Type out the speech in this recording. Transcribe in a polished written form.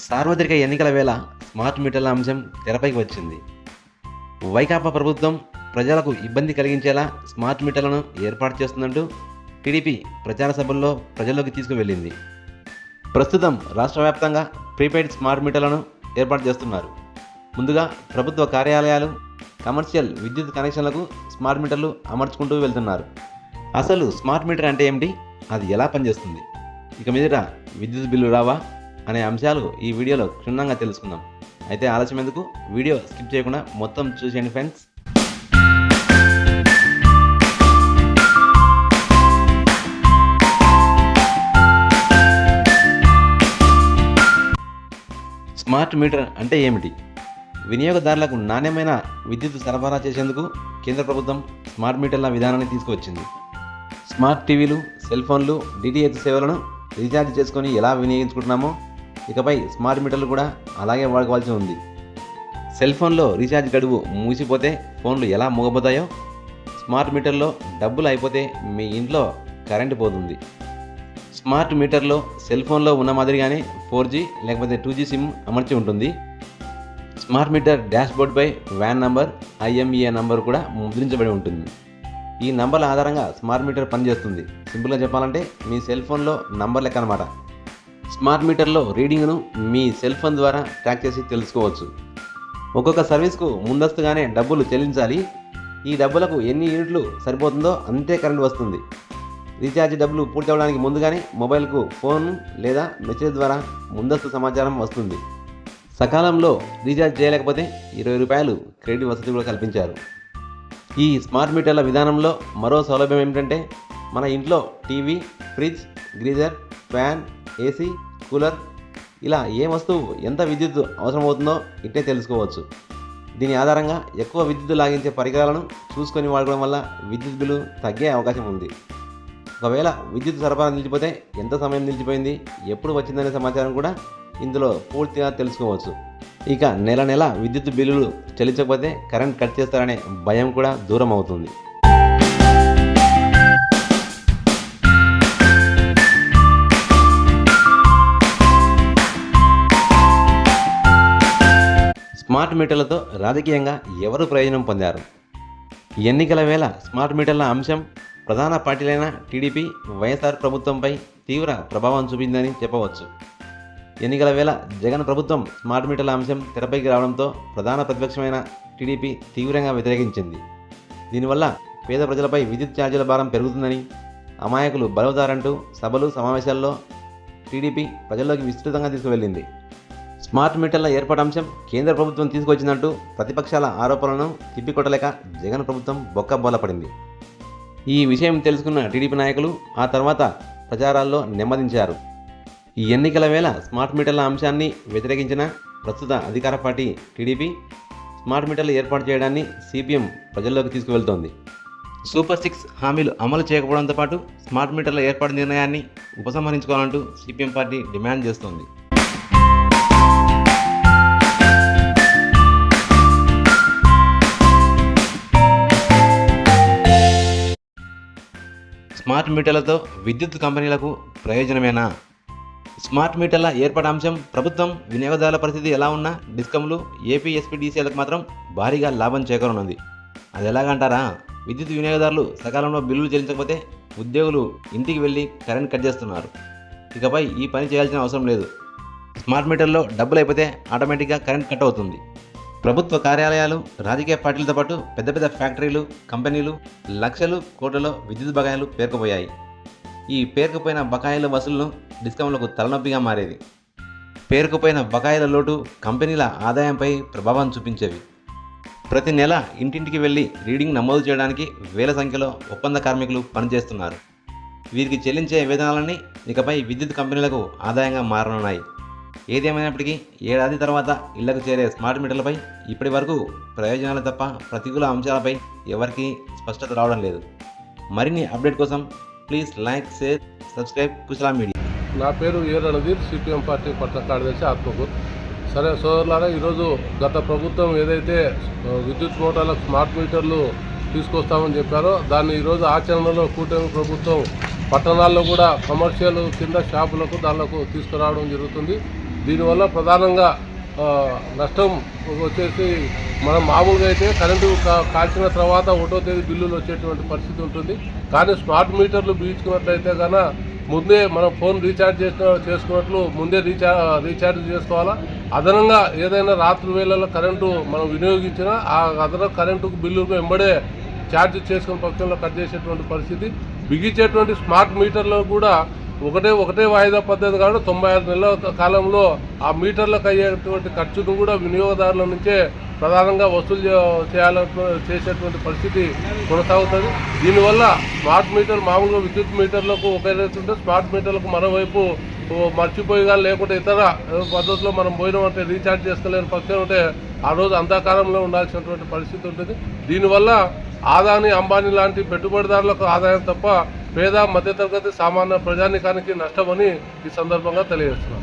సార్వత్రిక ఎన్నికల వేళ స్మార్ట్ మీటర్ల అంశం తెరపైకి వచ్చింది. వైకాపా ప్రభుత్వం ప్రజలకు ఇబ్బంది కలిగించేలా స్మార్ట్ మీటర్లను ఏర్పాటు చేస్తుందంటూ టీడీపీ ప్రచార సభల్లో ప్రజల్లోకి తీసుకువెళ్ళింది. ప్రస్తుతం రాష్ట్ర వ్యాప్తంగా ప్రీపెయిడ్ స్మార్ట్ మీటర్లను ఏర్పాటు చేస్తున్నారు. ముందుగా ప్రభుత్వ కార్యాలయాలు, కమర్షియల్ విద్యుత్ కనెక్షన్లకు స్మార్ట్ మీటర్లు అమర్చుకుంటూ వెళ్తున్నారు. అసలు స్మార్ట్ మీటర్ అంటే ఏమిటి, అది ఎలా పనిచేస్తుంది, ఇక మీదట విద్యుత్ బిల్లు రావా అనే అంశాలు ఈ వీడియోలో క్షుణ్ణంగా తెలుసుకుందాం. అయితే ఆలస్యం ఎందుకు, వీడియో స్కిప్ చేయకుండా మొత్తం చూసేయండి ఫ్రెండ్స్. స్మార్ట్ మీటర్ అంటే ఏమిటి? వినియోగదారులకు నాణ్యమైన విద్యుత్ సరఫరా చేసేందుకు కేంద్ర ప్రభుత్వం స్మార్ట్ మీటర్ల విధానాన్ని తీసుకువచ్చింది. స్మార్ట్ టీవీలు, సెల్ ఫోన్లు, డిటిహెచ్ సేవలను రీఛార్జ్ చేసుకొని ఎలా వినియోగించుకుంటున్నామో ఇకపై స్మార్ట్ మీటర్లు కూడా అలాగే వాడుకోవాల్సి ఉంది. సెల్ ఫోన్లో రీఛార్జ్ గడువు మూసిపోతే ఫోన్లు ఎలా మూగపోతాయో, స్మార్ట్ మీటర్లో డబ్బులు అయిపోతే మీ ఇంట్లో కరెంటు పోతుంది. స్మార్ట్ మీటర్లో సెల్ ఫోన్లో ఉన్న మాదిరిగానే 4G లేకపోతే 2G సిమ్ అమర్చి ఉంటుంది. స్మార్ట్ మీటర్ డాష్ బోర్డ్పై వ్యాన్ నంబర్, IMEI నంబర్ కూడా ముద్రించబడి ఉంటుంది. ఈ నంబర్ల ఆధారంగా స్మార్ట్ మీటర్ పనిచేస్తుంది. సింపుల్గా చెప్పాలంటే మీ సెల్ ఫోన్లో నంబర్ లెక్క అనమాట. స్మార్ట్ మీటర్లో రీడింగ్ను మీ సెల్ ఫోన్ ద్వారా ట్రాక్ చేసి తెలుసుకోవచ్చు. ఒక్కొక్క సర్వీస్కు ముందస్తుగానే డబ్బులు చెల్లించాలి. ఈ డబ్బులకు ఎన్ని యూనిట్లు సరిపోతుందో అంతే కరెంట్ వస్తుంది. రీఛార్జ్ డబ్బులు పూర్తి అవ్వడానికి ముందుగానే మొబైల్కు ఫోన్ లేదా మెసేజ్ ద్వారా ముందస్తు సమాచారం వస్తుంది. సకాలంలో రీఛార్జ్ చేయలేకపోతే 20 రూపాయలు క్రెడిట్ వసతి కూడా కల్పించారు. ఈ స్మార్ట్ మీటర్ల విధానంలో మరో సౌలభ్యం ఏమిటంటే, మన ఇంట్లో TV, fridge, greaser, fan, AC, cooler ఇలా ఏ వస్తువు ఎంత విద్యుత్ అవసరమవుతుందో ఇట్టే తెలుసుకోవచ్చు. దీని ఆధారంగా ఎక్కువ విద్యుత్ లాగించే పరికరాలను చూసుకొని వాడుకోవడం వల్ల విద్యుత్ బిల్లు తగ్గే అవకాశం ఉంది. ఒకవేళ విద్యుత్ సరఫరా నిలిచిపోతే ఎంత సమయం నిలిచిపోయింది, ఎప్పుడు వచ్చిందనే సమాచారం కూడా ఇందులో పూర్తిగా తెలుసుకోవచ్చు. ఇక నెల నెల విద్యుత్ బిల్లులు చెల్లించకపోతే కరెంట్ కట్ చేస్తారనే భయం కూడా దూరం అవుతుంది. స్మార్ట్ మీటర్లతో రాజకీయంగా ఎవరు ప్రయోజనం పొందారు? ఎన్నికల వేళ స్మార్ట్ మీటర్ల అంశం ప్రధాన పార్టీలైన టీడీపీ, వైఎస్ఆర్ ప్రభుత్వంపై తీవ్ర ప్రభావం చూపిందని చెప్పవచ్చు. ఎన్నికల వేళ జగన్ ప్రభుత్వం స్మార్ట్ మీటర్ల అంశం తెరపైకి రావడంతో ప్రధాన ప్రతిపక్షమైన టీడీపీ తీవ్రంగా వ్యతిరేకించింది. దీనివల్ల పేద ప్రజలపై విద్యుత్ ఛార్జీల భారం పెరుగుతుందని, అమాయకులు బలవుతారంటూ సభలు, సమావేశాల్లో టీడీపీ ప్రజల్లోకి విస్తృతంగా తీసుకువెళ్ళింది. స్మార్ట్ మీటర్ల ఏర్పాటు అంశం కేంద్ర ప్రభుత్వం తీసుకొచ్చిందంటూ ప్రతిపక్షాల ఆరోపణలను తిప్పికొట్టలేక జగన్ ప్రభుత్వం బొక్కబోలపడింది. ఈ విషయం తెలుసుకున్న టీడీపీ నాయకులు ఆ తర్వాత ప్రచారాల్లో నెమ్మదించారు. ఈ ఎన్నికల వేళ స్మార్ట్ మీటర్ల అంశాన్ని వ్యతిరేకించిన ప్రస్తుత అధికార పార్టీ టీడీపీ స్మార్ట్ మీటర్లు ఏర్పాటు చేయడాన్ని CPM ప్రజల్లోకి తీసుకువెళ్తోంది. సూపర్ 6 హామీలు అమలు చేయకపోవడంతో పాటు స్మార్ట్ మీటర్ల ఏర్పాటు నిర్ణయాన్ని ఉపసంహరించుకోవాలంటూ CPM పార్టీ డిమాండ్ చేస్తోంది. స్మార్ట్ మీటర్లతో విద్యుత్ కంపెనీలకు ప్రయోజనమేనా? స్మార్ట్ మీటర్ల ఏర్పాటు అంశం ప్రభుత్వం, వినియోగదారుల పరిస్థితి ఎలా ఉన్నా డిస్కంలు, APSPDCలకు మాత్రం భారీగా లాభం చేకూరనుంది. అది ఎలాగంటారా? విద్యుత్ వినియోగదారులు సకాలంలో బిల్లులు చెల్లించకపోతే ఉద్యోగులు ఇంటికి వెళ్ళి కరెంట్ కట్ చేస్తున్నారు. ఇకపై ఈ పని చేయాల్సిన అవసరం లేదు. స్మార్ట్ మీటర్లో డబ్బులు అయిపోతే ఆటోమేటిక్గా కరెంట్ కట్ అవుతుంది. ప్రభుత్వ కార్యాలయాలు, రాజకీయ పార్టీలతో పాటు పెద్ద పెద్ద ఫ్యాక్టరీలు, కంపెనీలు లక్షలు, కోట్లలో విద్యుత్ బకాయిలు పేరుకుపోయాయి. ఈ పేరుకుపోయిన బకాయిల వసూలును డిస్కౌంట్లకు తలనొప్పిగా మారేది. పేరుకుపోయిన బకాయిల లోటు కంపెనీల ఆదాయంపై ప్రభావం చూపించేవి. ప్రతి నెల ఇంటింటికి వెళ్ళి రీడింగ్ నమోదు చేయడానికి వేల సంఖ్యలో ఒప్పంద కార్మికులు పనిచేస్తున్నారు. వీరికి చెల్లించే వేతనాలన్నీ ఇకపై విద్యుత్ కంపెనీలకు ఆదాయంగా మారనున్నాయి. ఏదేమైనప్పటికీ ఏడాది తర్వాత ఇళ్లకు చేరే స్మార్ట్ మీటర్లపై ఇప్పటి వరకు ప్రయోజనాలు తప్ప ప్రతికూల అంశాలపై ఎవరికీ స్పష్టత రావడం లేదు. మరిన్ని అప్డేట్ కోసం please like, share, subscribe Kushala media. నా పేరు ఏ రణధీర్, CPM పార్టీ పట్టణ కార్యదర్శి, ఆత్మకూరు. సరే సోదరులారా, ఈరోజు గత ప్రభుత్వం ఏదైతే విద్యుత్ మోటార్లకు స్మార్ట్ మీటర్లు తీసుకొస్తామని చెప్పారో దాన్ని ఈరోజు ఆచరణలో కూటమి ప్రభుత్వం పట్టణాల్లో కూడా కమర్షియల్ కింద షాపులకు దానిలకు తీసుకురావడం జరుగుతుంది. దీనివల్ల ప్రధానంగా నష్టం వచ్చేసి మనం మామూలుగా అయితే కరెంటు కాల్చిన తర్వాత 1వ తేదీ బిల్లులు వచ్చేటువంటి పరిస్థితి ఉంటుంది. కానీ స్మార్ట్ మీటర్లు బిగించుకున్నట్లయితే కనుక ముందే మనం ఫోన్ రీఛార్జ్ చేసుకున్నట్లు ముందే రీఛార్జ్ చేసుకోవాలా. అదనంగా ఏదైనా రాత్రి వేళల్లో కరెంటు మనం వినియోగించినా ఆ అదనపు కరెంటు బిల్లుకు వెంబడే ఛార్జ్ చేసుకున్న పక్షంలో కట్ చేసేటువంటి పరిస్థితి. బిగించేటువంటి స్మార్ట్ మీటర్లో కూడా ఒకటే వాయిదా పద్ధతి కాదు, 96 నెలల కాలంలో ఆ మీటర్లకు అయ్యేటువంటి ఖర్చును కూడా వినియోగదారుల నుంచే ప్రధానంగా వసూలు చేసేటువంటి పరిస్థితి కొనసాగుతుంది. దీనివల్ల స్మార్ట్ మీటర్ మామూలుగా విద్యుత్ మీటర్లకు ఒక రేటు ఉంటే స్మార్ట్ మీటర్లకు మరోవైపు మర్చిపోయి కానీ లేకుంటే ఇతర పద్ధతిలో మనం పోయినామంటే రీఛార్జ్ చేసుకోలేని పక్షం ఉంటే ఆ రోజు అంధకారంలో ఉండాల్సినటువంటి పరిస్థితి ఉంటుంది. దీనివల్ల ఆదాని అంబానీ లాంటి పెట్టుబడిదారులకు ఆదాయం తప్ప పేద మధ్యతరగతి సామాన్య ప్రజానికానికి నష్టమని ఈ సందర్భంగా తెలియజేస్తున్నాం.